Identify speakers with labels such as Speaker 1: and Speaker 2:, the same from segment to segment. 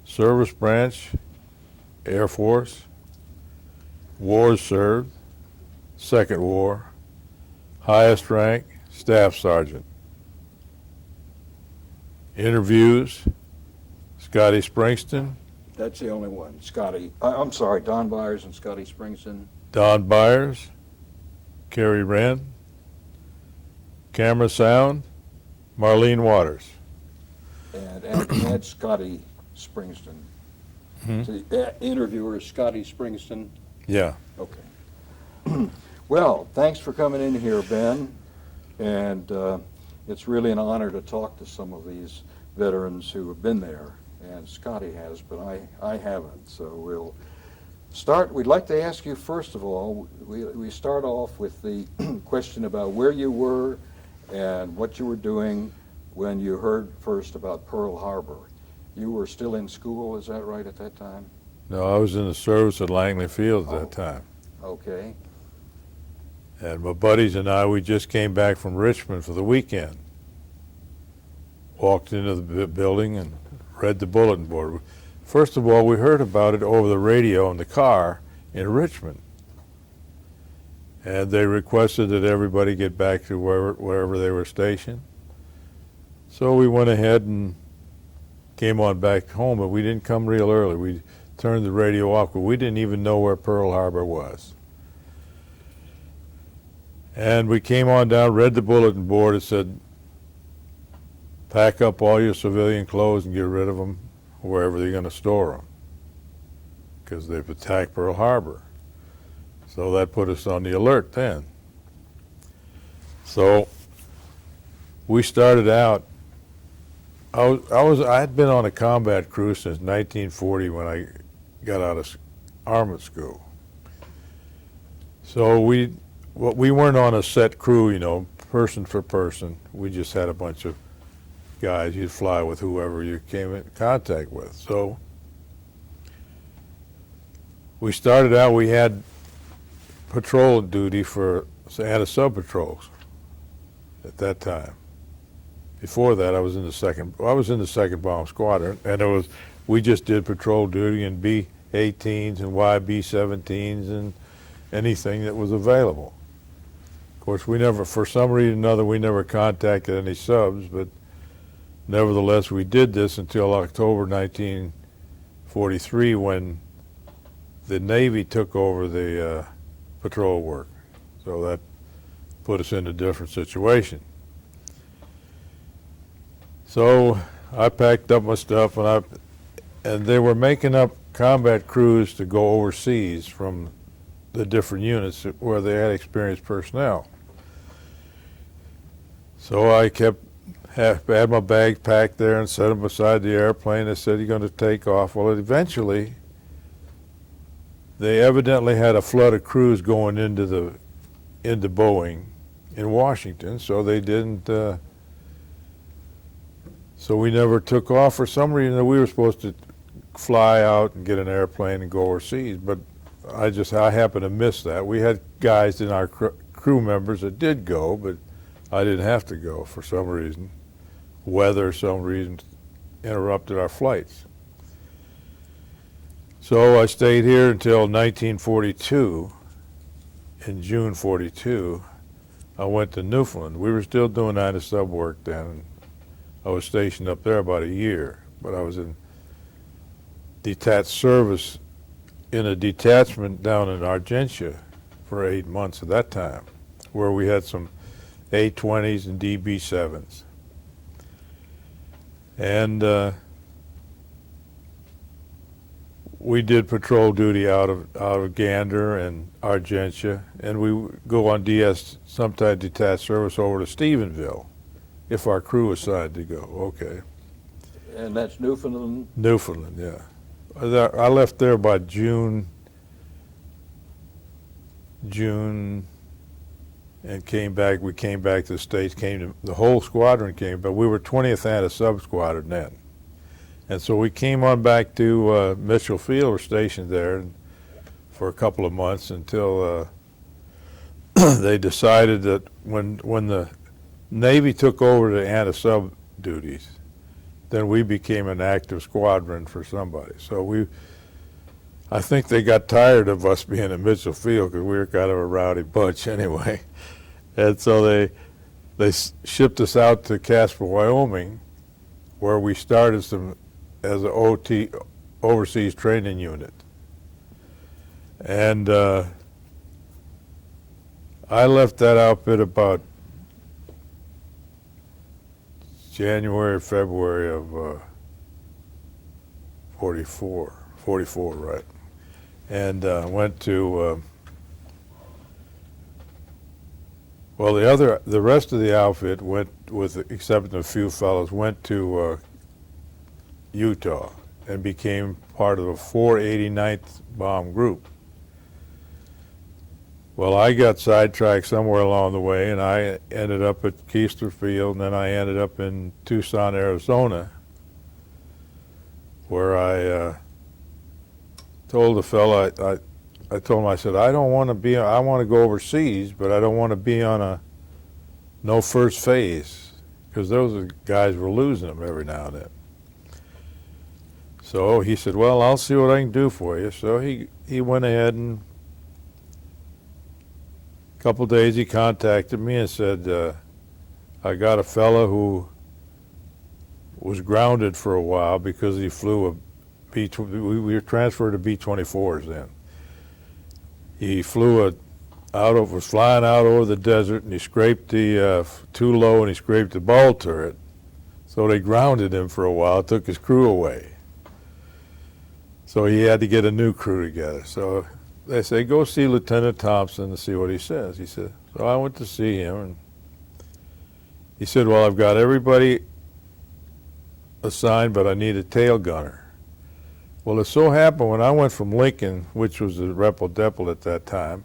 Speaker 1: Service branch, Air Force. Wars served, Second War. Highest rank, Staff Sergeant. Interviews, Scotty Springston.
Speaker 2: That's the only one. Scotty, I'm sorry, Don Byers and Scotty Springston.
Speaker 1: Don Byers, Kerry Wren. Camera sound, Marlene Waters.
Speaker 2: And that's Scotty Springston.
Speaker 1: Hmm?
Speaker 2: So the interviewer is Scotty Springston.
Speaker 1: Yeah.
Speaker 2: Okay. Well, thanks for coming in here, Ben. And it's really an honor to talk to some of these veterans who have been there. And Scotty has, but I haven't. So we'll start. We'd like to ask you, first of all, we start off with the question about where you were and what you were doing when you heard first about Pearl Harbor. You were still in school, is that right, at that time?
Speaker 1: No, I was in the service at Langley Field at that time.
Speaker 2: Okay.
Speaker 1: And my buddies and I, we just came back from Richmond for the weekend. Walked into the building and read the bulletin board. First of all, we heard about it over the radio in the car in Richmond. And they requested that everybody get back to wherever they were stationed. So we went ahead and came on back home, but we didn't come real early. We turned the radio off, but we didn't even know where Pearl Harbor was. And we came on down, read the bulletin board. It said, pack up all your civilian clothes and get rid of them wherever they're going to store them, because they've attacked Pearl Harbor. So that put us on the alert then. So we started out. I had been on a combat crew since 1940 when I got out of armament school. So we weren't on a set crew, you know, person for person. We just had a bunch of guys. You'd fly with whoever you came in contact with. So we started out. We had patrol duty for anti-sub patrols at that time. Before that, I was in the second bomb squadron, and we just did patrol duty in B-18s and YB-17s and anything that was available. Of course, for some reason or another, we never contacted any subs, but nevertheless, we did this until October 1943, when the Navy took over the patrol work. So that put us in a different situation. So I packed up my stuff, and they were making up combat crews to go overseas from the different units where they had experienced personnel. So I had my bags packed there and set them beside the airplane. They said, "You're going to take off." Well, eventually, they evidently had a flood of crews going into Boeing in Washington, so they didn't. So we never took off. For some reason, we were supposed to fly out and get an airplane and go overseas, but I happened to miss that. We had guys in our crew members that did go, but I didn't have to go for some reason. Weather, some reason, interrupted our flights. So I stayed here until 1942. In June 42, I went to Newfoundland. We were still doing anti-sub work then. I was stationed up there about a year, but I was in detached service in a detachment down in Argentia for 8 months at that time, where we had some A-20s and DB-7s. And we did patrol duty out of Gander and Argentia, and we would go on sometimes detached service over to Stephenville, if our crew assigned to go. Okay.
Speaker 2: And that's Newfoundland?
Speaker 1: Newfoundland, yeah. I left there by June, and came back. We came back to the States. The whole squadron came, but we were 20th anti-sub squadron then, and so we came on back to Mitchell Field. We're stationed there for a couple of months until they decided that when the Navy took over the anti-sub duties, then we became an active squadron for somebody. So I think they got tired of us being in Mitchell Field because we were kind of a rowdy bunch anyway. And so they shipped us out to Casper, Wyoming, where we started as an overseas training unit. And I left that outfit about January, February of 44, right? And went to, well, the rest of the outfit went, with except a few fellows, went to Utah and became part of a 489th Bomb Group. Well, I got sidetracked somewhere along the way, and I ended up at Keester Field, and then I ended up in Tucson, Arizona, where I told the fellow, I told him, I said, I don't want to be, I want to go overseas, but I don't want to be on a no first phase, because those guys were losing them every now and then. So he said, well, I'll see what I can do for you. So he went ahead, and a couple of days he contacted me and said, I got a fella who was grounded for a while because he flew a we were transferred to B-24s then. He flew was flying out over the desert, and he scraped the too low, and he scraped the ball turret. So they grounded him for a while, took his crew away. So he had to get a new crew together. So they say, go see Lieutenant Thompson and see what he says. He said, so I went to see him, and he said, well, I've got everybody assigned, but I need a tail gunner. Well, it so happened when I went from Lincoln, which was the Repel Depot at that time,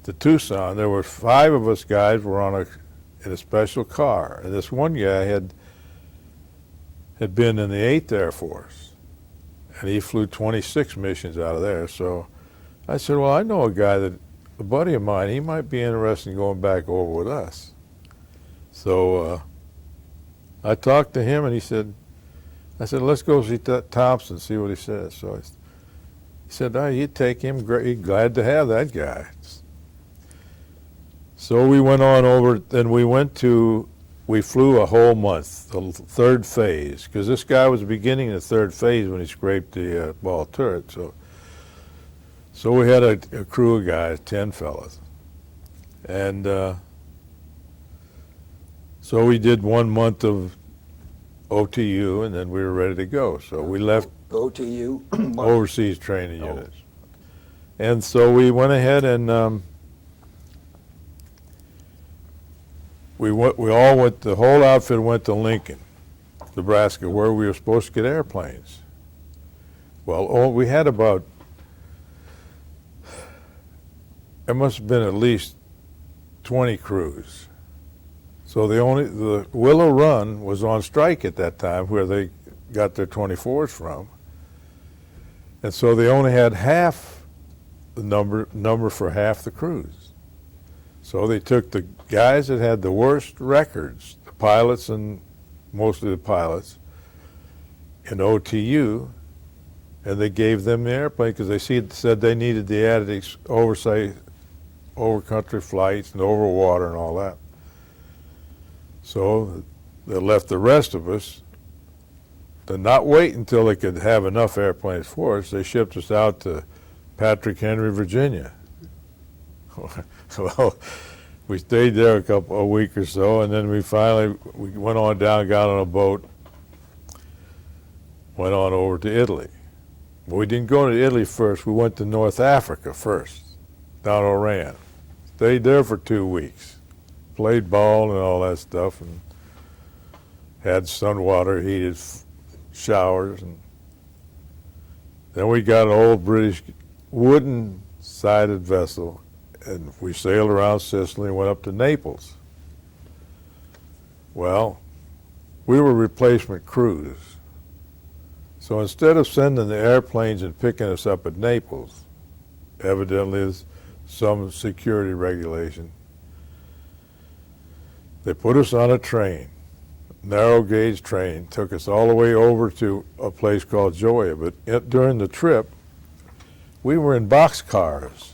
Speaker 1: to Tucson, there were 5 of us guys were in a special car. And this one guy had been in the 8th Air Force, and he flew 26 missions out of there. So I said, well, I know a guy a buddy of mine, he might be interested in going back over with us. So I talked to him, and I said, let's go see Thompson, see what he says. So he said, oh, you'd take him, great, glad to have that guy. So we went on over, then we flew a whole month, the 3rd phase, because this guy was beginning the 3rd phase when he scraped the ball turret. So we had a crew of guys, 10 fellas. And so we did 1 month of OTU, and then we were ready to go. So we left
Speaker 2: OTU?
Speaker 1: overseas training units. And so we went ahead and the whole outfit went to Lincoln, Nebraska, where we were supposed to get airplanes. Well, we had about, there must have been at least 20 crews. So the Willow Run was on strike at that time, where they got their 24s from. And so they only had half the number for half the crews. So they took the guys that had the worst records, the pilots and mostly the pilots, in OTU, and they gave them the airplane because they said they needed the added oversight over country flights and over water and all that. So they left the rest of us to not wait until they could have enough airplanes for us. They shipped us out to Patrick Henry, Virginia. Well, we stayed there a week or so, and then we went on down, got on a boat, went on over to Italy. But we didn't go to Italy first. We went to North Africa first, down Oran. Stayed there for 2 weeks. Played ball and all that stuff, and had sun water heated showers. And then we got an old British wooden sided vessel, and we sailed around Sicily and went up to Naples. Well, we were replacement crews. So instead of sending the airplanes and picking us up at Naples, evidently there's some security regulation, they put us on a train, narrow gauge train, took us all the way over to a place called Joya. But during the trip, we were in boxcars.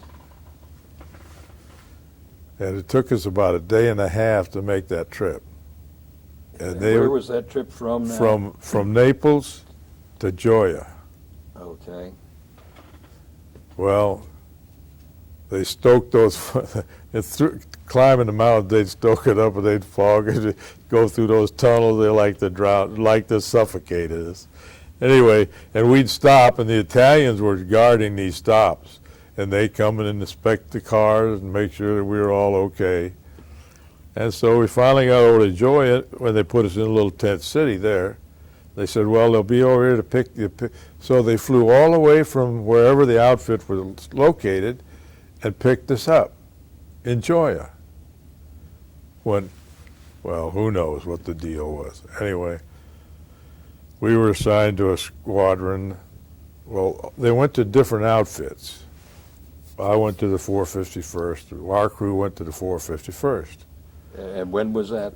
Speaker 1: And it took us about a day and a half to make that trip.
Speaker 2: And where was that trip from now?
Speaker 1: From Naples to Joya.
Speaker 2: Okay.
Speaker 1: Well, they stoked those, climbing the mountain, they'd stoke it up and they'd fog it, go through those tunnels, they like to drown, like to suffocate us. Anyway, and we'd stop, and the Italians were guarding these stops, and they'd come in and inspect the cars and make sure that we were all okay. And so we finally got over to Joya when they put us in a little tent city there. They said, well, they'll be over here to pick you. So they flew all the way from wherever the outfit was located and picked us up in Joya. When, well, who knows what the deal was. Anyway, we were assigned to a squadron. Well, they went to different outfits. I went to the 451st. Our crew went to the 451st.
Speaker 2: And when was that?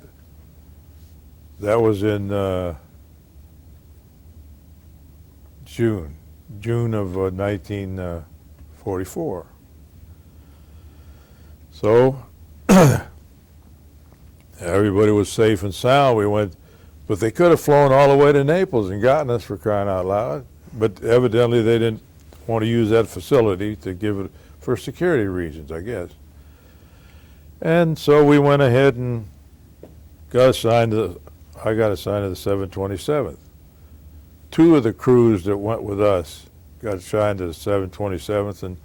Speaker 1: That was in June of 1944. So everybody was safe and sound. We went, but they could have flown all the way to Naples and gotten us, for crying out loud. But evidently they didn't want to use that facility to give it for security reasons, I guess. And so we went ahead and got assigned to, I got assigned to the 727th. Two of the crews that went with us got assigned to the 727th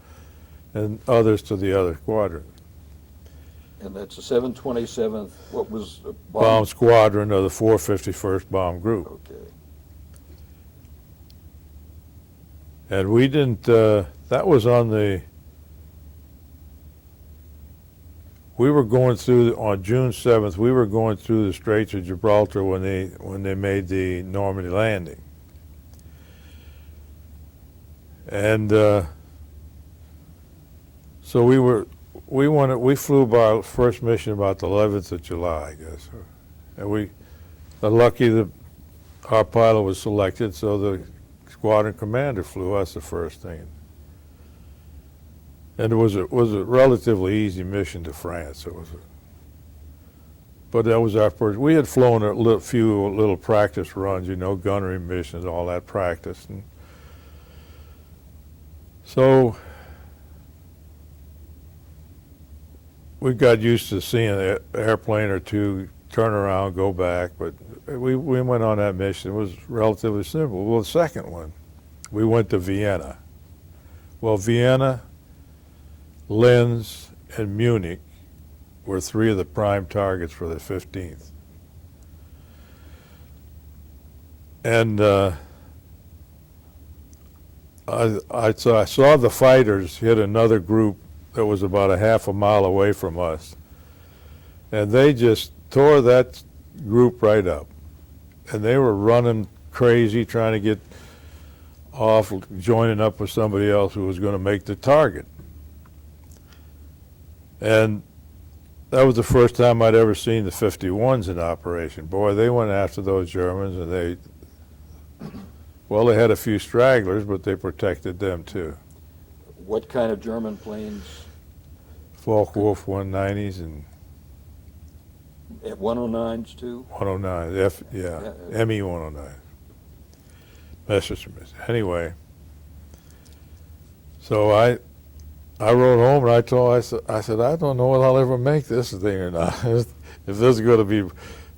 Speaker 1: and others to the other squadron.
Speaker 2: And that's the 727th, what was the
Speaker 1: Bomb squadron of the 451st Bomb Group.
Speaker 2: Okay.
Speaker 1: And we didn't, that was on the, we were going through, on June 7th, we were going through the Straits of Gibraltar when they made the Normandy landing. And so we flew by our first mission about the 11th of July, I guess. And we, lucky that our pilot was selected, so the squadron commander flew us the first thing. And it was a relatively easy mission to France. But that was our first. We had flown a few little practice runs, you know, gunnery missions, all that practice. And so we got used to seeing an airplane or two turn around, go back, but we went on that mission. It was relatively simple. Well, the second one, we went to Vienna. Well, Vienna, Linz, and Munich were three of the prime targets for the 15th. And I saw the fighters hit another group that was about a half a mile away from us. And they just tore that group right up. And they were running crazy, trying to get off, joining up with somebody else who was going to make the target. And that was the first time I'd ever seen the 51s in operation. Boy, they went after those Germans, and they had a few stragglers, but they protected them too.
Speaker 2: What kind of German planes?
Speaker 1: Focke-Wulf 190s and
Speaker 2: F-109s too?
Speaker 1: 109, ME 109. Messerschmitt. Anyway, so I wrote home and I said, I don't know whether I'll ever make this thing or not. If this is going to be,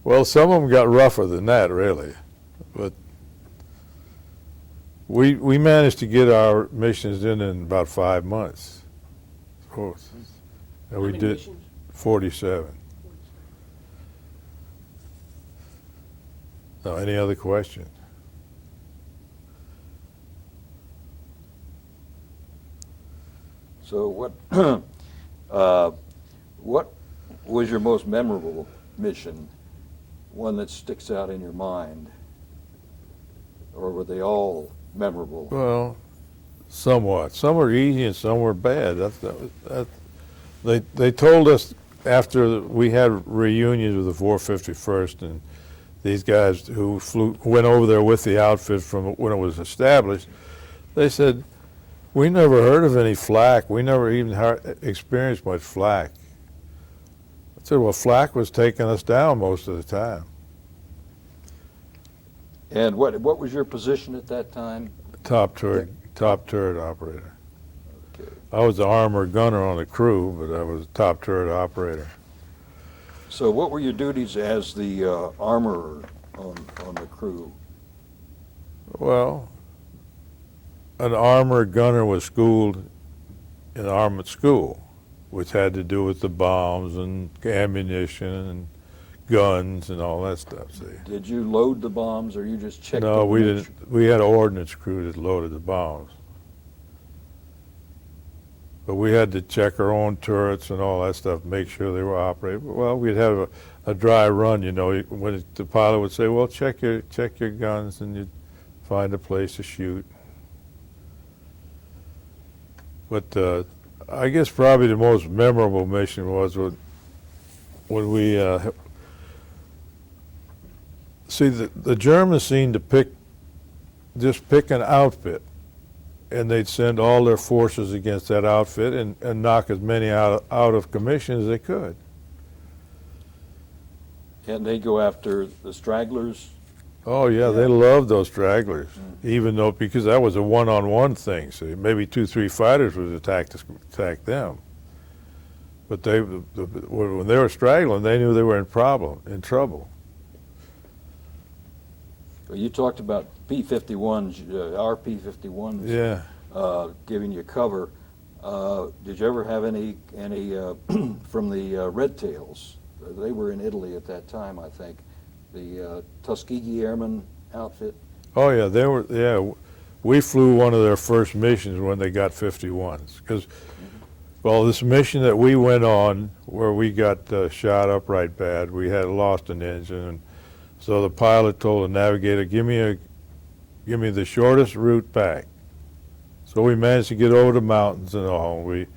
Speaker 1: well, some of them got rougher than that, really. But we managed to get our missions in about 5 months. And we did missions? 47. Now, any other questions?
Speaker 2: So what was your most memorable mission? One that sticks out in your mind? Or were they all memorable?
Speaker 1: Well, somewhat. Some were easy and some were bad. They told us after we had reunions with the 451st, and these guys who went over there with the outfit from when it was established, they said, we never heard of any flak. We never even experienced much flak. I said, well, flak was taking us down most of the time.
Speaker 2: And what was your position at that time?
Speaker 1: Top turret operator.
Speaker 2: Okay.
Speaker 1: I was the armor gunner on the crew, but I was a top turret operator.
Speaker 2: So what were your duties as the armorer on the crew?
Speaker 1: Well, an armor gunner was schooled in armored school, which had to do with the bombs and ammunition and guns and all that stuff. See?
Speaker 2: Did you load the bombs, or you just checked?
Speaker 1: No, we didn't. We had an ordnance crew that loaded the bombs, but we had to check our own turrets and all that stuff, make sure they were operating. Well, we'd have a dry run, you know. When the pilot would say, "Well, check your guns," and you'd find a place to shoot. But I guess probably the most memorable mission was when we see the Germans seemed to just pick an outfit, and they'd send all their forces against that outfit and knock as many out of commission as they could.
Speaker 2: And they go after the stragglers?
Speaker 1: Oh yeah, they loved those stragglers, even though, because that was a one-on-one thing. So maybe 2-3 fighters would attack them. But when they were straggling, they knew they were in trouble.
Speaker 2: Well, you talked about P-51s, our P-51s,
Speaker 1: Yeah.
Speaker 2: giving you cover. Did you ever have any from the Red Tails? They were in Italy at that time, I think. The Tuskegee Airmen outfit.
Speaker 1: Oh yeah, they were. Yeah, we flew one of their first missions when they got 51s. Because, well, this mission that we went on, where we got shot up right bad, we had lost an engine, and so the pilot told the navigator, "Give me the shortest route back." So we managed to get over the mountains and all. We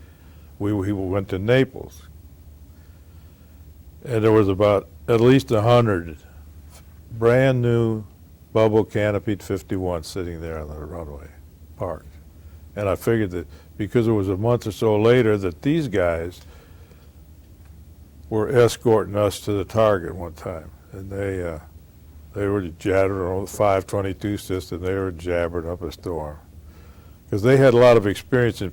Speaker 1: went to Naples, and there was about at least 100 brand new bubble canopied 51 sitting there on the runway, parked. And I figured that because it was a month or so later that these guys were escorting us to the target one time, and they were jabbering on the 522 system. They were jabbering up a storm because they had a lot of experience in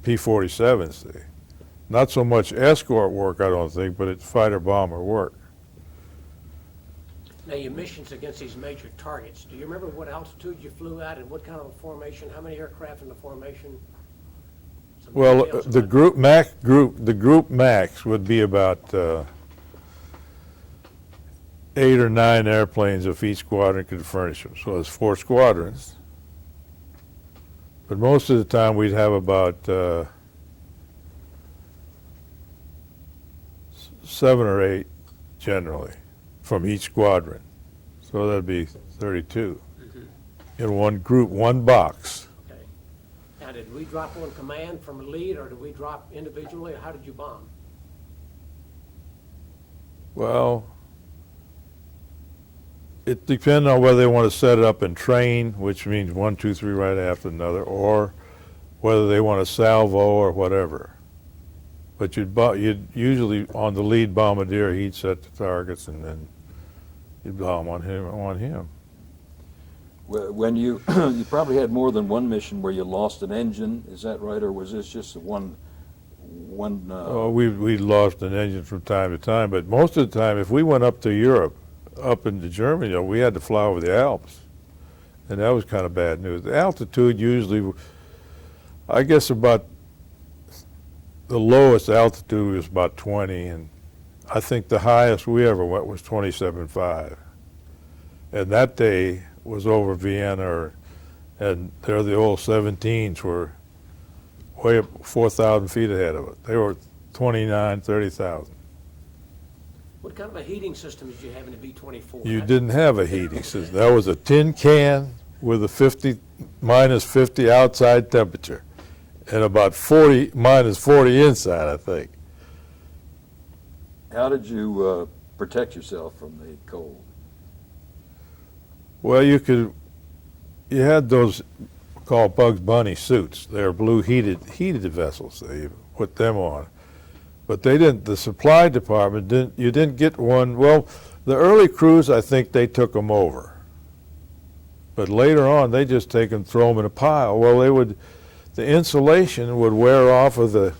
Speaker 1: P-47s. See. Not so much escort work, I don't think, but it's fighter bomber work.
Speaker 3: Now, your missions against these major targets, do you remember what altitude you flew at and what kind of a formation? How many aircraft in the formation? Some
Speaker 1: Well,
Speaker 3: details
Speaker 1: the
Speaker 3: about
Speaker 1: group max would be about 8 or 9 airplanes if each squadron could furnish them. So it's 4 squadrons. But most of the time we'd have about 7 or 8 generally from each squadron. So that'd be 32 in one group, one box.
Speaker 3: Okay. Now, did we drop on command from a lead, or did we drop individually, or how did you bomb?
Speaker 1: Well, it depends on whether they want to set it up and train, which means 1, 2, 3 right after another, or whether they want to salvo or whatever. But you'd usually, on the lead bombardier, he'd set the targets, and then you'd bomb on him.
Speaker 2: When you you probably had more than one mission where you lost an engine, is that right, or was this just one?
Speaker 1: Oh, we lost an engine from time to time, but most of the time, if we went up to Europe, up into Germany, we had to fly over the Alps, and that was kind of bad news. The altitude usually, I guess, about the lowest altitude was about 20, and I think the highest we ever went was 27.5. And that day was over Vienna, and there the old 17s were way up 4,000 feet ahead of it. They were 29, 30,000.
Speaker 3: What kind of a heating system did you have in the B-24?
Speaker 1: You didn't have a heating system. That was a tin can with a minus 50 outside temperature and about minus 40 inside, I think.
Speaker 2: How did you protect yourself from the cold?
Speaker 1: Well, you had those called Bugs Bunny suits. They're blue heated vessels. They put them on. But they didn't, the supply department you didn't get one. Well, the early crews, I think they took them over. But later on, they just take them, throw them in a pile. Well, the insulation would wear off of the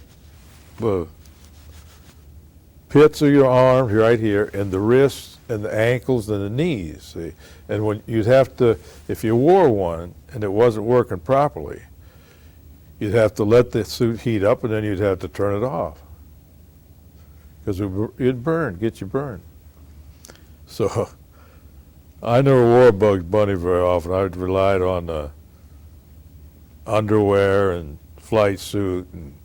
Speaker 1: pits of your arms right here, and the wrists and the ankles and the knees, see? And when you'd have to, if you wore one and it wasn't working properly, you'd have to let the suit heat up, and then you'd have to turn it off. Because it'd burn, get you burned. So I never wore Bugs Bunny very often. I relied on underwear and flight suit and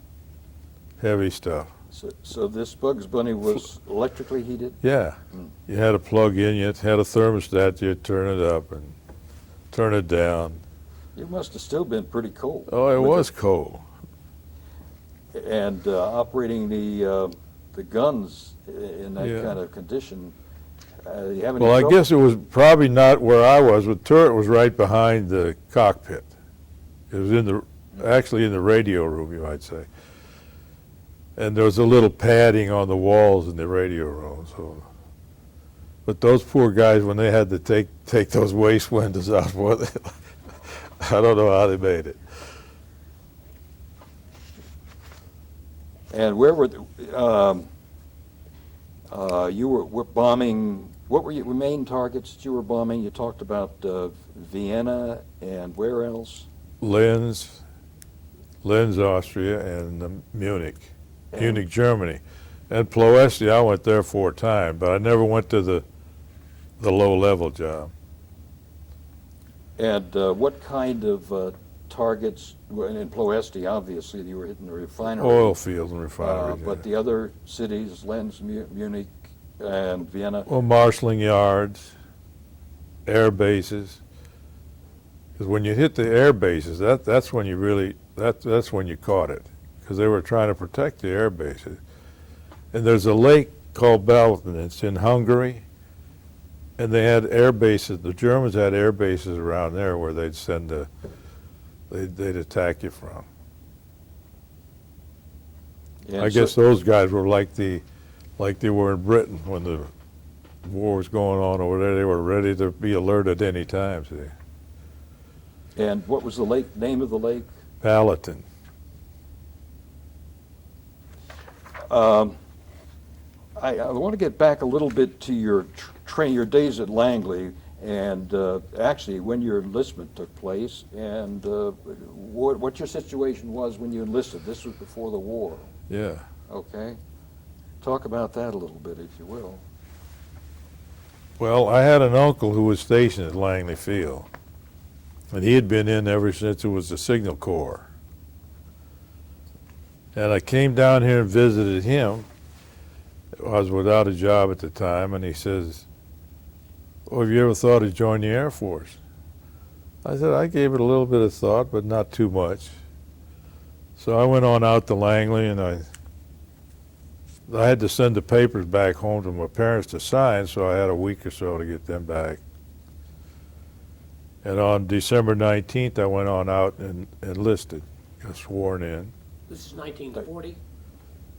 Speaker 1: heavy stuff.
Speaker 2: So this Bugs Bunny was electrically heated?
Speaker 1: Yeah. You had a plug in, you had a thermostat, you'd turn it up and turn it down.
Speaker 2: It must have still been pretty cold.
Speaker 1: Oh, it
Speaker 2: with
Speaker 1: was cold.
Speaker 2: And operating the guns in that
Speaker 1: Yeah.
Speaker 2: kind of condition, you have any
Speaker 1: Well, I
Speaker 2: trouble?
Speaker 1: guess it was probably not where I was. The turret was right behind the cockpit. It was actually in the radio room, you might say. And there was a little padding on the walls in the radio room. So, but those poor guys, when they had to take those waist windows out, boy, I don't know how they made it.
Speaker 2: And where were you were bombing? What were your main targets that you were bombing? You talked about Vienna and where else?
Speaker 1: Linz, Austria, and Munich, Germany. And Ploesti, I went there 4 times, but I never went to the low-level job.
Speaker 2: And what kind of targets? In Ploesti, obviously, you were hitting the refinery.
Speaker 1: Oil fields and refineries.
Speaker 2: But the other cities, Linz, Munich, and Vienna.
Speaker 1: Well, marshalling yards, air bases. Because when you hit the air bases, that's when you really, that's when you caught it. Because they were trying to protect the air bases. And there's a lake called Balaton. It's in Hungary. And they had air bases. The Germans had air bases around there where they'd send they'd attack you from.
Speaker 2: And
Speaker 1: I guess those guys were like they were in Britain when the war was going on over there. They were ready to be alert at any time. See?
Speaker 2: And what was the name of the lake?
Speaker 1: Balaton.
Speaker 2: I want to get back a little bit to your your days at Langley, and actually when your enlistment took place, and what your situation was when you enlisted. This was before the war.
Speaker 1: Yeah.
Speaker 2: Okay. Talk about that a little bit, if you will.
Speaker 1: Well, I had an uncle who was stationed at Langley Field, and he had been in ever since it was the Signal Corps. And I came down here and visited him. I was without a job at the time, and he says, "Oh, have you ever thought of joining the Air Force?" I said, I gave it a little bit of thought, but not too much. So I went on out to Langley, and I had to send the papers back home to my parents to sign, so I had a week or so to get them back. And on December 19th, I went on out and enlisted, got sworn in,
Speaker 3: This is 1940,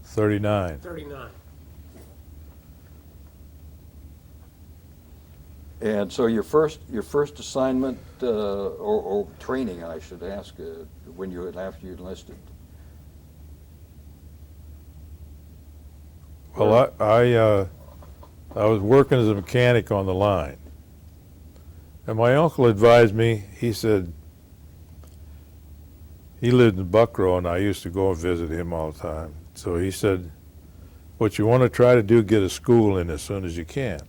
Speaker 1: 39.
Speaker 3: 39.
Speaker 2: And so your first assignment or training, I should ask, after you enlisted.
Speaker 1: Well, I was working as a mechanic on the line. And my uncle advised me, he said, he lived in Buckrow, and I used to go and visit him all the time. So he said, what you want to try to do, get a school in as soon as you can.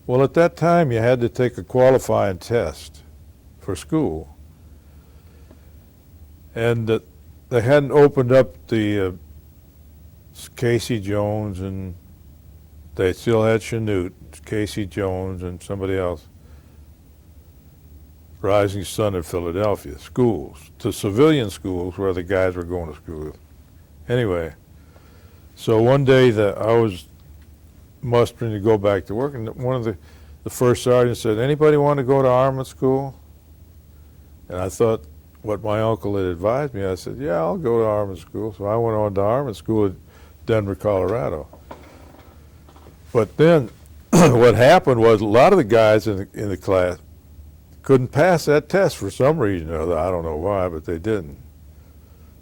Speaker 1: Well, at that time, you had to take a qualifying test for school. And they hadn't opened up the Casey Jones, and they still had Chanute, Casey Jones, and somebody else. Rising Sun in Philadelphia, schools, to civilian schools where the guys were going to school. Anyway, so one day I was mustering to go back to work, and one of the first sergeants said, "Anybody want to go to armament school?" And I thought what my uncle had advised me. I said, "Yeah, I'll go to armament school." So I went on to armament school at Denver, Colorado. But then what happened was a lot of the guys in the class couldn't pass that test for some reason or other. I don't know why, but they didn't.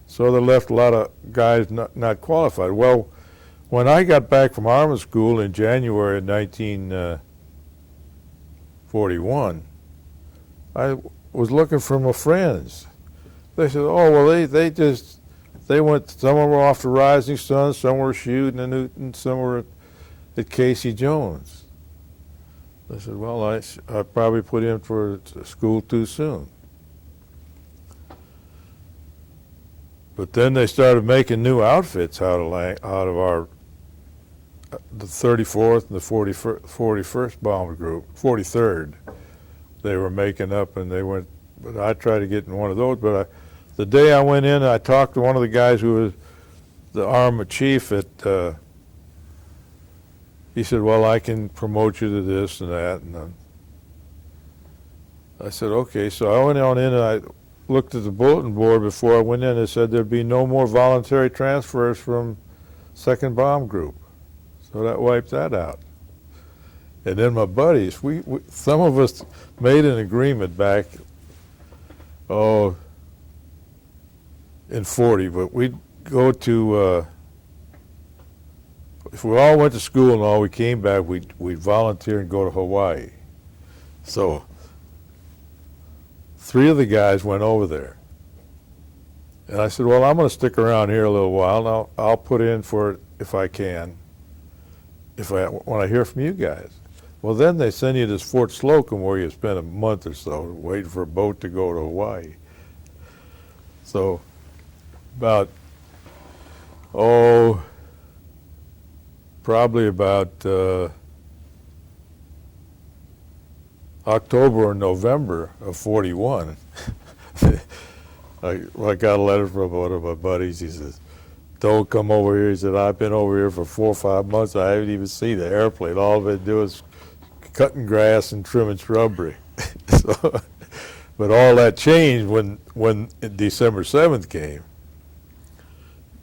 Speaker 1: So they left a lot of guys not qualified. Well, when I got back from armament school in January of 1941, I was looking for my friends. They said, "Oh, well, they went, some were off to Rising Sun, some were shooting at Newton, some were at Casey Jones." I said, "Well, I probably put in for school too soon." But then they started making new outfits out of our the 34th and the 41st Bomber Group, 43rd. They were making up, and they went. But I tried to get in one of those. But the day I went in, I talked to one of the guys who was the armament chief at. He said, "Well, I can promote you to this and that." And I said, "Okay." So I went on in and I looked at the bulletin board before I went in. It said there'd be no more voluntary transfers from 2nd Bomb Group. So that wiped that out. And then my buddies, some of us made an agreement back, in 40, but we'd go to, if we all went to school and all, we came back, we'd volunteer and go to Hawaii. So 3 of the guys went over there. And I said, "Well, I'm going to stick around here a little while, and I'll put in for it if I can, when I hear from you guys." Well, then they send you to Fort Slocum, where you spend a month or so waiting for a boat to go to Hawaii. So probably about October or November of 41, I got a letter from one of my buddies. He says, "Don't come over here." He said, "I've been over here for 4 or 5 months. I haven't even seen the airplane. All I've been doing is cutting grass and trimming shrubbery." But all that changed when December 7th came.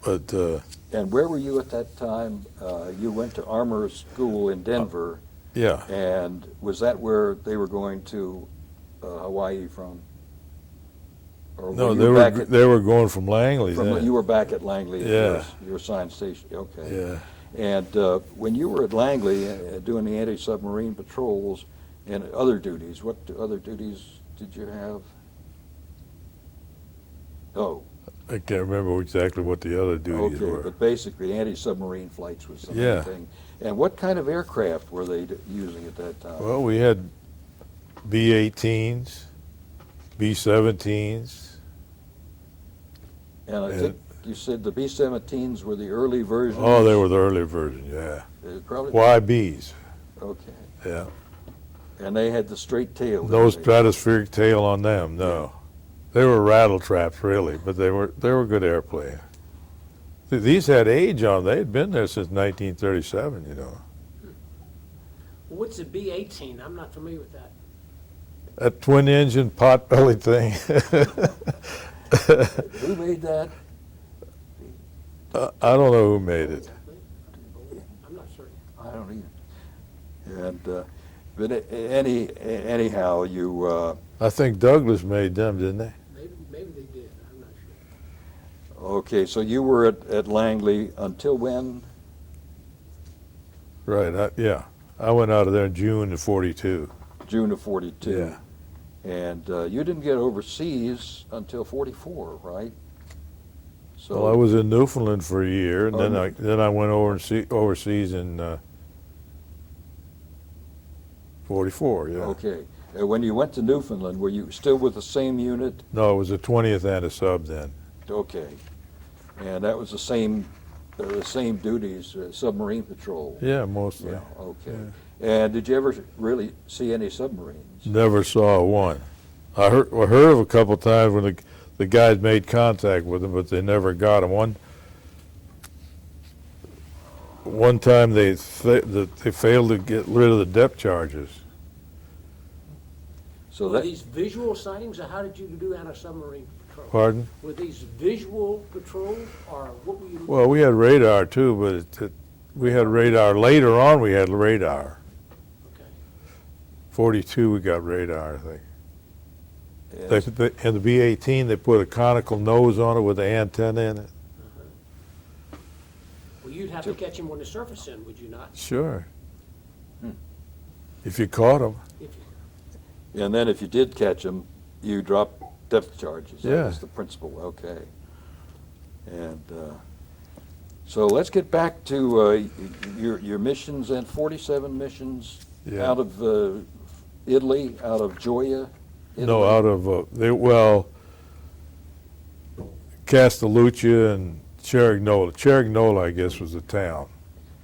Speaker 1: But
Speaker 2: And where were you at that time? You went to armor school in Denver.
Speaker 1: yeah,
Speaker 2: And was that where they were going to Hawaii from? Or
Speaker 1: no,
Speaker 2: you back at-
Speaker 1: they were going from Langley.
Speaker 2: From, you were back at Langley,
Speaker 1: Yeah.
Speaker 2: your assigned station. Okay.
Speaker 1: Yeah.
Speaker 2: And when you were at Langley doing the anti-submarine patrols and other duties, what other duties did you have? Oh,
Speaker 1: I can't remember exactly what the other duties
Speaker 2: okay.
Speaker 1: were.
Speaker 2: But basically, anti-submarine flights was the main
Speaker 1: Yeah.
Speaker 2: thing. And what kind of aircraft were they using at that time?
Speaker 1: Well, we had B-18s, B-17s.
Speaker 2: And I think you said the B-17s were the early versions.
Speaker 1: Oh, they were the early version, yeah.
Speaker 2: Probably.
Speaker 1: YBs,
Speaker 2: Okay.
Speaker 1: yeah.
Speaker 2: And they had the straight tail.
Speaker 1: No
Speaker 2: didn't they?
Speaker 1: stratospheric tail on them, no. They were rattle traps, really, but they were good airplanes. These had age on them. They had been there since 1937, you know.
Speaker 3: What's a B-18? I'm not familiar with that.
Speaker 1: That twin-engine pot-bellied thing.
Speaker 2: Who made that?
Speaker 1: I don't know who made it.
Speaker 3: I'm not certain.
Speaker 2: I don't either. And but anyhow, you.
Speaker 1: I think Douglas made them, didn't they?
Speaker 3: Maybe they did. I'm not sure.
Speaker 2: Okay, so you were at Langley until when?
Speaker 1: Right, yeah. I went out of there in June of 42.
Speaker 2: June of 42.
Speaker 1: Yeah.
Speaker 2: And you didn't get overseas until 44, right? So
Speaker 1: Well, I was in Newfoundland for a year, and
Speaker 2: Oh,
Speaker 1: then I went overseas in 44, yeah.
Speaker 2: Okay. When you went to Newfoundland, were you still with the same unit?
Speaker 1: No, it was the 20th anti-sub then.
Speaker 2: Okay. And that was the same duties, submarine patrol?
Speaker 1: Yeah, mostly.
Speaker 2: Yeah, okay. And did you ever really see any submarines?
Speaker 1: Never saw one. I heard of a couple times when the guys made contact with them, but they never got them. one time they failed to get rid of the depth charges.
Speaker 2: So
Speaker 3: Were
Speaker 2: that,
Speaker 3: these visual sightings, or how did you do anti-submarine patrol?
Speaker 1: Pardon?
Speaker 3: Were these visual patrols, or what were you?
Speaker 1: Well, we had radar too, but we had radar. Later on, we had radar.
Speaker 3: Okay.
Speaker 1: 42, we got radar, I think.
Speaker 2: yes.
Speaker 1: And the B-18, they put a conical nose on it with an antenna in it.
Speaker 3: Well, you'd have to catch him on the surface end, would you not?
Speaker 1: Sure.
Speaker 2: Hmm.
Speaker 1: If you caught them.
Speaker 3: If you-
Speaker 2: And then if you did catch them, you dropped depth charges. That
Speaker 1: Yeah.
Speaker 2: was the principle, okay. And so let's get back to your missions, and 47 missions
Speaker 1: Yeah.
Speaker 2: out of Italy, out of Gioia?
Speaker 1: No,
Speaker 2: Italy?
Speaker 1: out of, Castelluccia and Cerignola. Cerignola, I guess, was the town.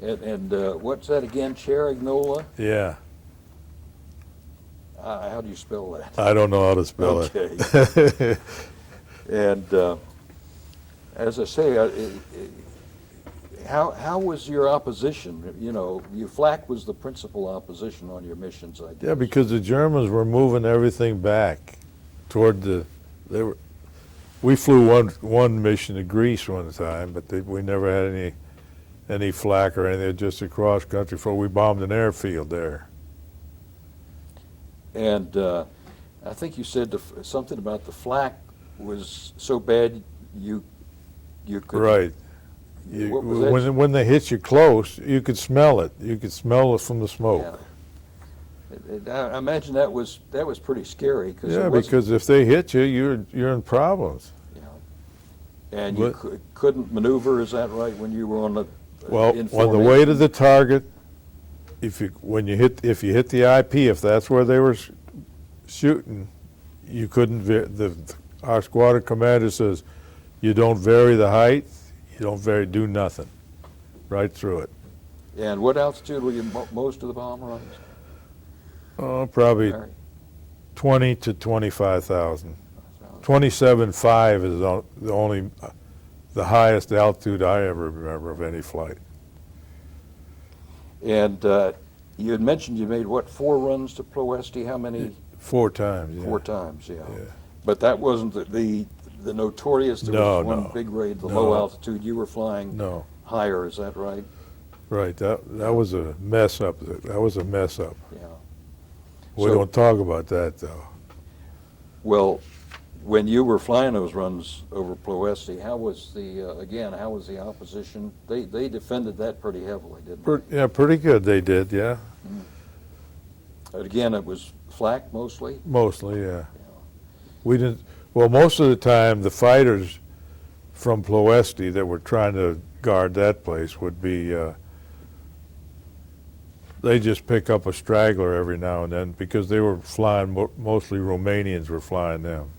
Speaker 2: And what's that again, Cerignola?
Speaker 1: Yeah.
Speaker 2: How do you spell that?
Speaker 1: I don't know how to spell
Speaker 2: Okay. And as I say, how was your opposition? You know, your flak was the principal opposition on your missions, I guess.
Speaker 1: Yeah, because the Germans were moving everything back toward we flew one mission to Greece one time, but we never had any flak or anything, just across country. We bombed an airfield there.
Speaker 2: And I think you said something about the flak was so bad you could.
Speaker 1: Right.
Speaker 2: What was that?
Speaker 1: When they hit you close, you could smell it. You could smell it from the smoke.
Speaker 2: Yeah. I imagine that was pretty scary
Speaker 1: Because if they hit you, you're in problems.
Speaker 2: and you couldn't maneuver. Is that right? When you were on the
Speaker 1: Well,
Speaker 2: in
Speaker 1: on the way to
Speaker 2: formation?
Speaker 1: the target, if you hit the IP, if that's where they were shooting, you couldn't. Our squadron commander says, you don't vary the height, you don't do nothing, right through it.
Speaker 2: And what altitude were you most of the bomb runs?
Speaker 1: Oh, probably
Speaker 2: Very.
Speaker 1: 20 to 25,000. 27.5 is the highest altitude I ever remember of any flight.
Speaker 2: And you had mentioned you made, what, 4 runs to Ploesti? How many?
Speaker 1: 4 times. Yeah.
Speaker 2: 4 times, yeah.
Speaker 1: Yeah.
Speaker 2: But that wasn't the notorious, there was one
Speaker 1: No.
Speaker 2: big raid, the
Speaker 1: No.
Speaker 2: low altitude. You were flying
Speaker 1: No.
Speaker 2: higher, is that right?
Speaker 1: Right. That was a mess up. That was a mess up.
Speaker 2: Yeah.
Speaker 1: We
Speaker 2: So-
Speaker 1: don't talk about that though.
Speaker 2: Well, when you were flying those runs over Ploesti, how was the opposition? They defended that pretty heavily, didn't they?
Speaker 1: Yeah, pretty good they did. Yeah,
Speaker 2: Again, it was flak mostly?
Speaker 1: mostly. Yeah. We didn't. Well, most of the time, the fighters from Ploesti that were trying to guard that place would be. They just pick up a straggler every now and then because they were flying. Mostly Romanians were flying them.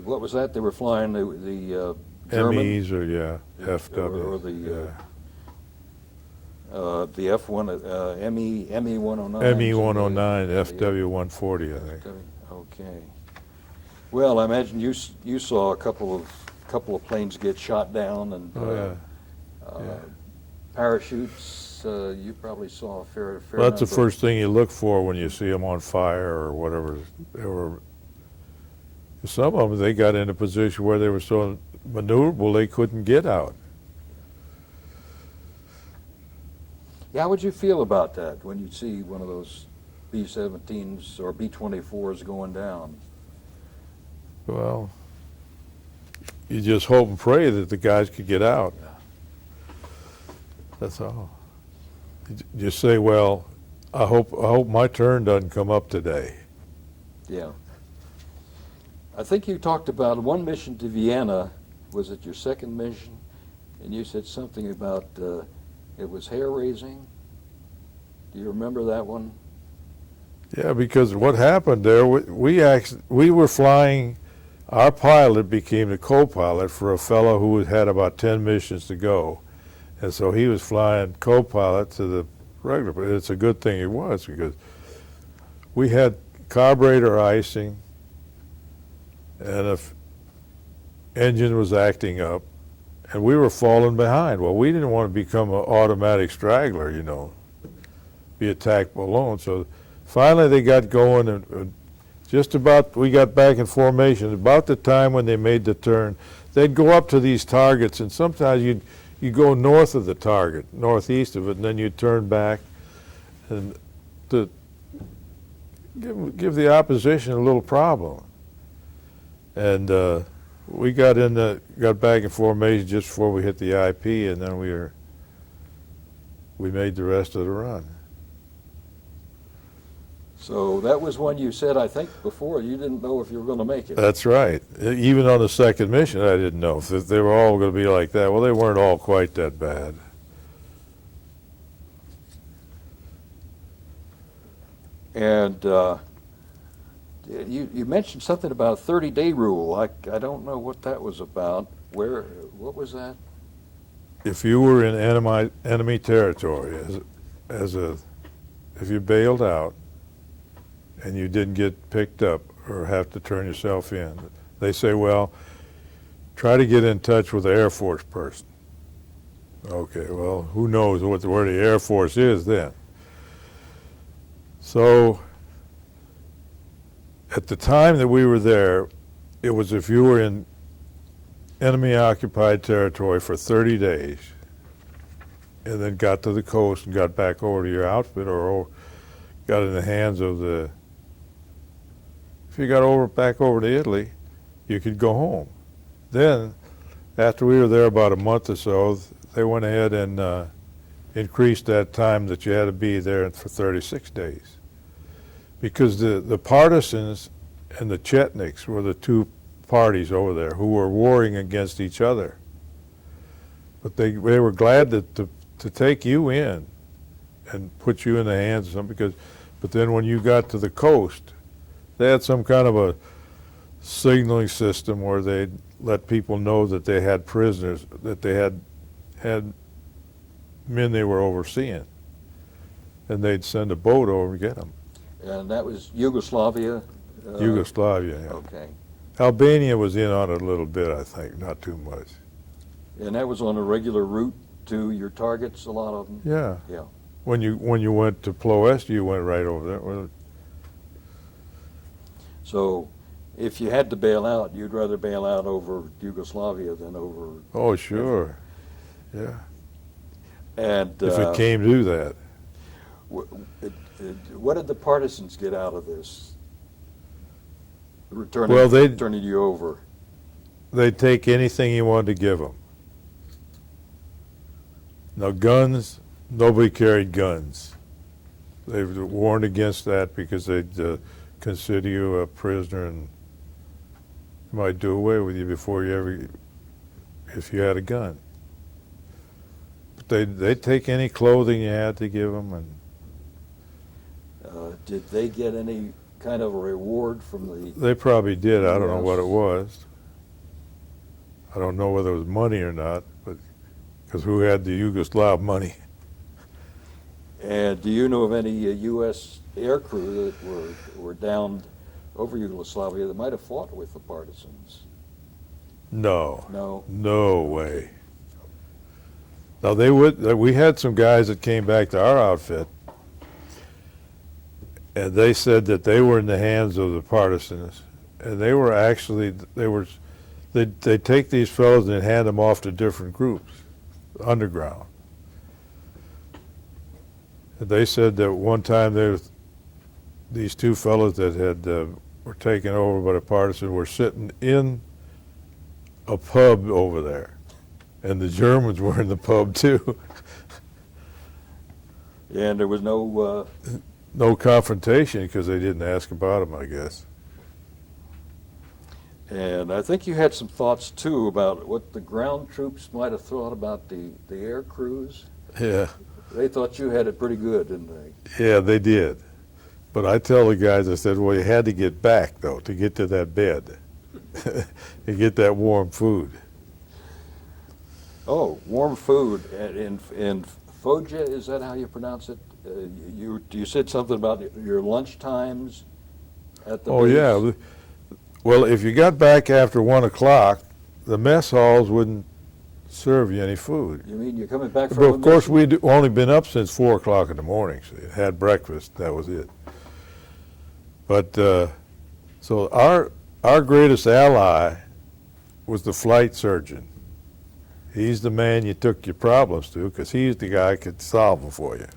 Speaker 2: What was that? They were flying the German?
Speaker 1: MEs or FW.
Speaker 2: Or the F1, ME 109.
Speaker 1: ME 109, FW 140, I think.
Speaker 2: Okay. Well, I imagine you saw a couple of planes get shot down, and parachutes. You probably saw a fair.
Speaker 1: Well, that's the
Speaker 2: number.
Speaker 1: first thing you look for when you see them on fire or whatever. Some of them, they got in a position where they were so maneuverable they couldn't get out.
Speaker 2: Yeah, how would you feel about that when you see one of those B-17s or B-24s going down?
Speaker 1: Well, you just hope and pray that the guys could get out. That's all. You just say, well, I hope my turn doesn't come up today.
Speaker 2: Yeah. I think you talked about one mission to Vienna. Was it your second mission? And you said something about it was hair-raising. Do you remember that one?
Speaker 1: Yeah, because what happened there, we were flying. Our pilot became the co-pilot for a fellow who had about 10 missions to go. And so he was flying co-pilot to the regular, but it's a good thing it was because we had carburetor icing and if engine was acting up and we were falling behind. Well, we didn't want to become an automatic straggler, you know, be attacked alone. So finally they got going, and just about we got back in formation. About the time when they made the turn, they'd go up to these targets, and sometimes you go north of the target, northeast of it, and then you turn back, and to give the opposition a little problem. And we got back in formation just before we hit the IP, and then we made the rest of the run.
Speaker 2: So that was when you said, I think, before, you didn't know if you were going to make it.
Speaker 1: That's right. Even on the second mission, I didn't know if they were all going to be like that. Well, they weren't all quite that bad.
Speaker 2: And you mentioned something about a 30-day rule. I don't know what that was about. What was that?
Speaker 1: If you were in enemy territory, if you bailed out and you didn't get picked up or have to turn yourself in, they say, well, try to get in touch with the Air Force person. Okay, well, who knows where the Air Force is then? So at the time that we were there, it was if you were in enemy-occupied territory for 30 days and then got to the coast and got back over to your outfit or got in the hands of the... If you got back over to Italy, you could go home. Then, after we were there about a month or so, they went ahead and increased that time that you had to be there for 36 days. Because the partisans and the Chetniks were the two parties over there who were warring against each other. But they were glad to take you in and put you in the hands of some, but then when you got to the coast, they had some kind of a signaling system where they'd let people know that they had prisoners, that they had men they were overseeing, and they'd send a boat over to get them.
Speaker 2: And that was Yugoslavia?
Speaker 1: Yugoslavia, yeah.
Speaker 2: Okay.
Speaker 1: Albania was in on it a little bit, I think, not too much.
Speaker 2: And that was on a regular route to your targets, a lot of them?
Speaker 1: Yeah.
Speaker 2: Yeah.
Speaker 1: When you went to Ploesti, you went right over there. Well,
Speaker 2: So if you had to bail out, you'd rather bail out over Yugoslavia than over...
Speaker 1: oh, sure. Yeah.
Speaker 2: And
Speaker 1: If it came to that.
Speaker 2: what did the partisans get out of this? Turning you over.
Speaker 1: They'd take anything you wanted to give them. Now, guns, nobody carried guns. They were warned against that because they'd consider you a prisoner and might do away with you before if you had a gun. But they'd take any clothing you had to give them. And
Speaker 2: did they get any kind of a reward from the...
Speaker 1: they probably did. I don't know
Speaker 2: Yes.
Speaker 1: what it was. I don't know whether it was money or not, but because who had the Yugoslav money?
Speaker 2: And do you know of any U.S. air crew that were downed over Yugoslavia that might have fought with the partisans?
Speaker 1: No.
Speaker 2: No?
Speaker 1: No way. Now we had some guys that came back to our outfit, and they said that they were in the hands of the partisans, and they were actually, they'd take these fellows and hand them off to different groups, underground. And they said that one time these two fellows that were taken over by the partisans were sitting in a pub over there, and the Germans were in the pub too.
Speaker 2: And there was no...
Speaker 1: no confrontation because they didn't ask about them, I guess.
Speaker 2: And I think you had some thoughts, too, about what the ground troops might have thought about the air crews.
Speaker 1: Yeah.
Speaker 2: They thought you had it pretty good, didn't they?
Speaker 1: Yeah, they did. But I tell the guys, I said, well, you had to get back, though, to get to that bed and get that warm food.
Speaker 2: Oh, warm food. In Foggia, is that how you pronounce it? You said something about your lunch times at the base?
Speaker 1: Yeah. Well, if you got back after 1 o'clock, the mess halls wouldn't serve you any food.
Speaker 2: You mean you're coming back from
Speaker 1: But
Speaker 2: a
Speaker 1: of course,
Speaker 2: mission?
Speaker 1: we'd only been up since 4 o'clock in the morning, so you had breakfast, that was it. But, so our greatest ally was the flight surgeon. He's the man you took your problems to, because he's the guy who could solve them for you.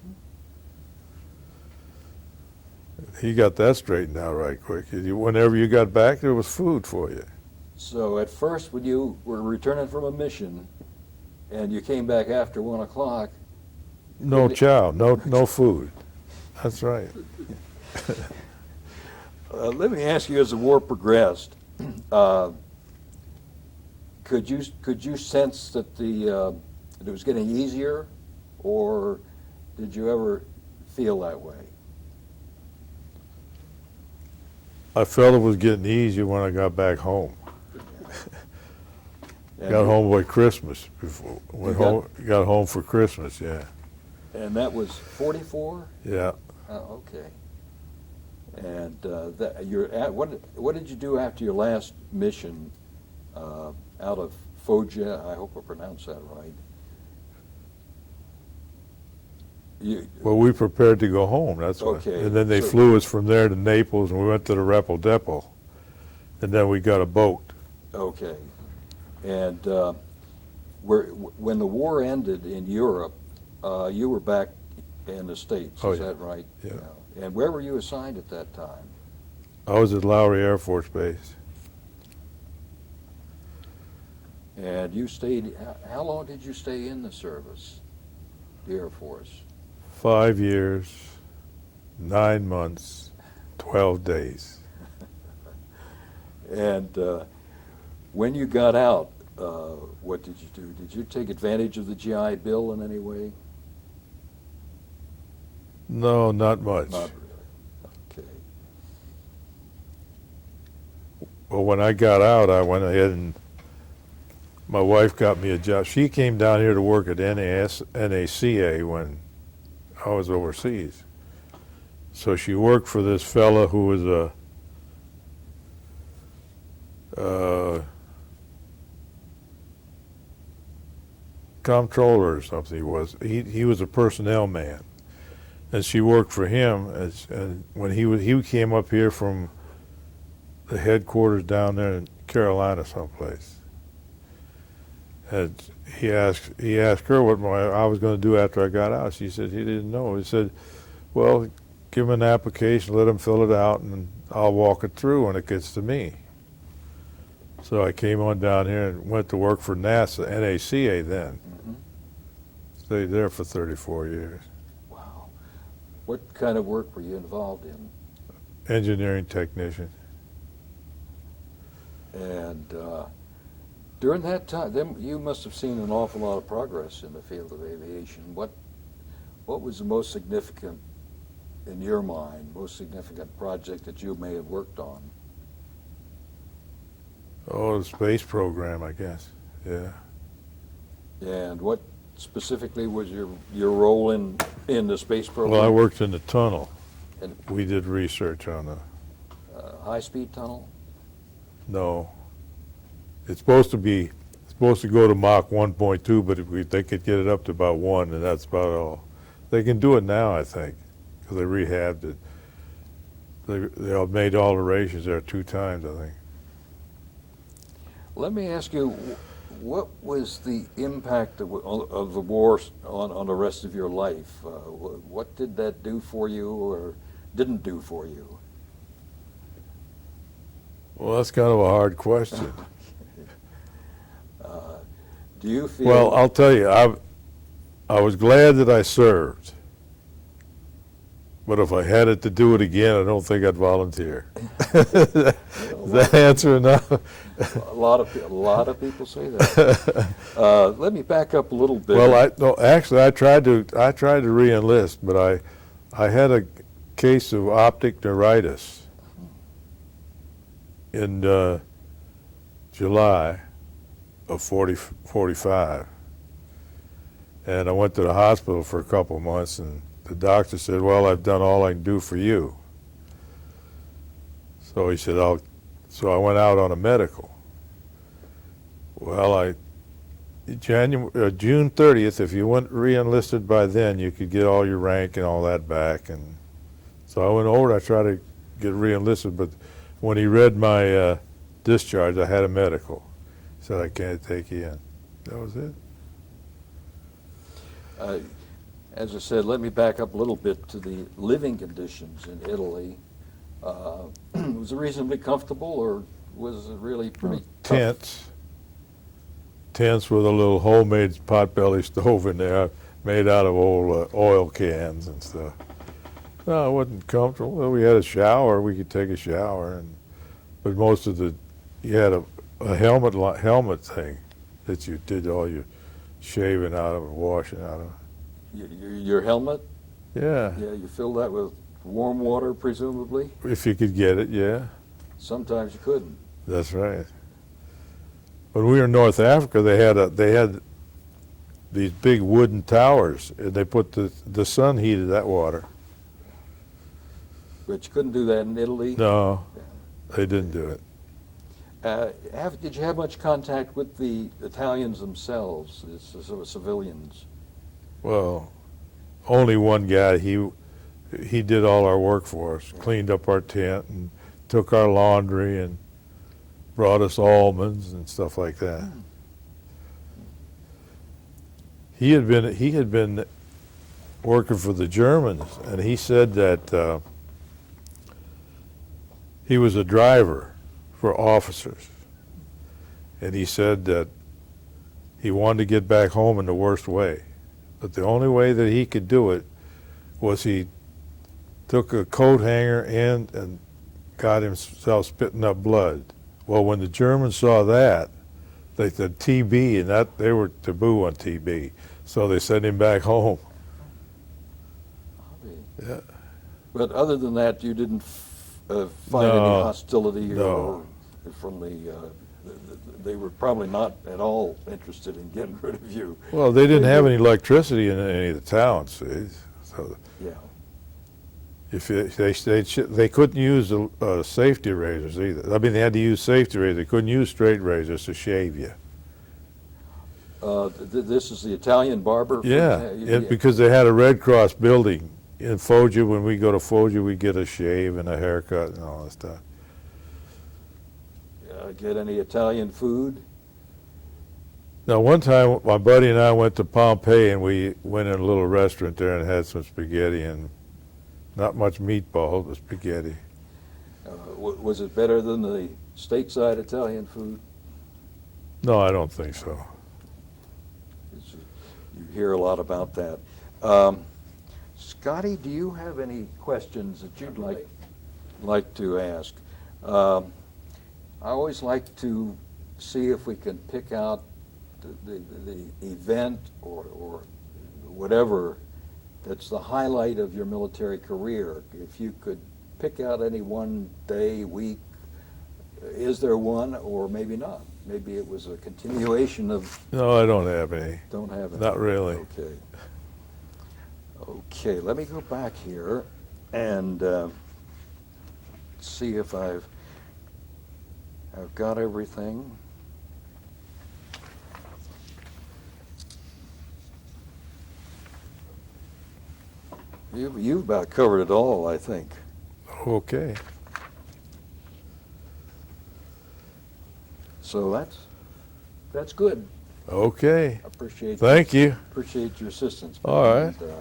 Speaker 1: He got that straightened out right quick. Whenever you got back, there was food for you.
Speaker 2: So at first, when you were returning from a mission, and you came back after 1 o'clock,
Speaker 1: No chow, no food. That's right.
Speaker 2: let me ask you, as the war progressed, could you sense that that it was getting easier, or did you ever feel that way?
Speaker 1: I felt it was getting easier when I got back home. Got home by Christmas. Got home for Christmas, yeah.
Speaker 2: And that was 44?
Speaker 1: Yeah.
Speaker 2: Oh, okay. And what did you do after your last mission out of Foggia? I hope I pronounced that right.
Speaker 1: Well, we prepared to go home, that's what.
Speaker 2: Okay,
Speaker 1: And then they
Speaker 2: so-
Speaker 1: flew us from there to Naples, and we went to the Repo Depot. And then we got a boat.
Speaker 2: Okay. And when the war ended in Europe, you were back in the States,
Speaker 1: Oh,
Speaker 2: is
Speaker 1: yeah.
Speaker 2: that right?
Speaker 1: Yeah.
Speaker 2: And where were you assigned at that time?
Speaker 1: I was at Lowry Air Force Base.
Speaker 2: And you stayed, how long did you stay in the service, the Air Force?
Speaker 1: 5 years, 9 months, 12 days.
Speaker 2: And when you got out, what did you do? Did you take advantage of the GI Bill in any way?
Speaker 1: No, not much.
Speaker 2: Not really. Okay.
Speaker 1: Well, when I got out, I went ahead and my wife got me a job. She came down here to work at NACA when I was overseas. So she worked for this fella who was a comptroller or something. He was a personnel man, and she worked for him. And when he came up here from the headquarters down there in Carolina someplace. And he asked her what I was going to do after I got out. She said he didn't know. He said, well, give him an application, let him fill it out, and I'll walk it through when it gets to me. So I came on down here and went to work for NASA, NACA then.
Speaker 2: Mm-hmm.
Speaker 1: Stayed there for 34 years.
Speaker 2: Wow. What kind of work were you involved in?
Speaker 1: Engineering technician.
Speaker 2: And during that time, then you must have seen an awful lot of progress in the field of aviation. What was the most significant, in your mind, most significant project that you may have worked on?
Speaker 1: Oh, the space program, I guess. Yeah.
Speaker 2: And what specifically was your role in the space program?
Speaker 1: Well, I worked in the tunnel.
Speaker 2: And-
Speaker 1: We did research on the.
Speaker 2: High-speed tunnel?
Speaker 1: No. It's supposed to go to Mach 1.2, but they could get it up to about 1, and that's about all. They can do it now, I think, because they rehabbed it. They all made alterations there 2 times, I think.
Speaker 2: Let me ask you, what was the impact of the war on the rest of your life? What did that do for you or didn't do for you?
Speaker 1: Well, that's kind of a hard question.
Speaker 2: Do you feel...
Speaker 1: Well, I'll tell you, I was glad that I served. But if I had it to do it again, I don't think I'd volunteer. Is that answer enough?
Speaker 2: A lot of people say that. Let me back up a little bit.
Speaker 1: Well, actually, I tried to re-enlist, but I had a case of optic neuritis in July of 45, and I went to the hospital for a couple of months, and the doctor said, "Well, I've done all I can do for you." So he said, so I went out on a medical. Well, June 30th, if you went re-enlisted by then, you could get all your rank and all that back. And so I went over, I tried to get re-enlisted, but when he read my discharge, I had a medical. He said, I can't take you in. That was it.
Speaker 2: As I said, let me back up a little bit to the living conditions in Italy. Was it reasonably comfortable, or was it really pretty tough?
Speaker 1: Tents with a little homemade potbelly stove in there, made out of old oil cans and stuff. No, it wasn't comfortable. Well, we had a shower. We could take a shower, but most of you had a helmet thing that you did all your shaving out of and washing out of.
Speaker 2: Your helmet?
Speaker 1: Yeah.
Speaker 2: Yeah, you fill that with warm water, presumably?
Speaker 1: If you could get it, yeah.
Speaker 2: Sometimes you couldn't.
Speaker 1: That's right. When we were in North Africa, they had these big wooden towers, and they put the sun heated that water.
Speaker 2: But you couldn't do that in Italy?
Speaker 1: No, they didn't do it.
Speaker 2: Did you have much contact with the Italians themselves, the sort of civilians?
Speaker 1: Well, only one guy. He did all our work for us, cleaned up our tent and took our laundry and brought us almonds and stuff like that. He had been working for the Germans, and he said that he was a driver for officers, and he said that he wanted to get back home in the worst way, but the only way that he could do it was he took a coat hanger and got himself spitting up blood. Well, when the Germans saw that, they said TB, and that they were taboo on TB, so they sent him back home. Yeah.
Speaker 2: But other than that, you didn't find any hostility
Speaker 1: No.
Speaker 2: or from they were probably not at all interested in getting rid of you.
Speaker 1: Well, they didn't have any electricity in any of the towns, see? So
Speaker 2: Yeah.
Speaker 1: they couldn't use safety razors either. I mean, they had to use safety razors. They couldn't use straight razors to shave you.
Speaker 2: This is the Italian barber?
Speaker 1: Yeah, because they had a Red Cross building in Foggia. When we go to Foggia, we get a shave and a haircut and all that stuff.
Speaker 2: Get any Italian food?
Speaker 1: Now, one time, my buddy and I went to Pompeii, and we went in a little restaurant there and had some spaghetti, and not much meatball, but spaghetti.
Speaker 2: Was it better than the stateside Italian food?
Speaker 1: No, I don't think so.
Speaker 2: You hear a lot about that. Scotty, do you have any questions that you'd like to ask? I always like to see if we can pick out the event or whatever that's the highlight of your military career. If you could pick out any one day, week, is there one, or maybe not? Maybe it was a continuation of...
Speaker 1: No, I don't have any.
Speaker 2: Don't have any?
Speaker 1: Not really.
Speaker 2: Okay. Okay, let me go back here and see if I've got everything. You've about covered it all, I think.
Speaker 1: Okay.
Speaker 2: So that's good.
Speaker 1: Okay.
Speaker 2: Appreciate
Speaker 1: you.
Speaker 2: Appreciate your assistance.
Speaker 1: All right.
Speaker 2: And,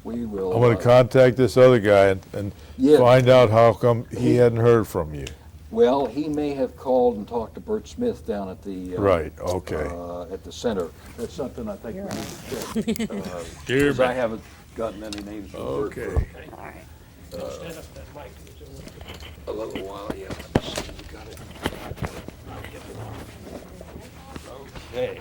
Speaker 2: we will.
Speaker 1: I'm going to contact this other guy and
Speaker 2: Yeah.
Speaker 1: find out how come he hadn't heard from you.
Speaker 2: Well, he may have called and talked to Bert Smith down at the
Speaker 1: Right, okay.
Speaker 2: At the center. That's something I think we need to check.
Speaker 1: Dear
Speaker 2: Because I
Speaker 1: Ben.
Speaker 2: haven't gotten any names from Bert
Speaker 1: Okay.
Speaker 3: All right. Stand up that mic.
Speaker 2: for a little while. Yeah. We got it. Okay.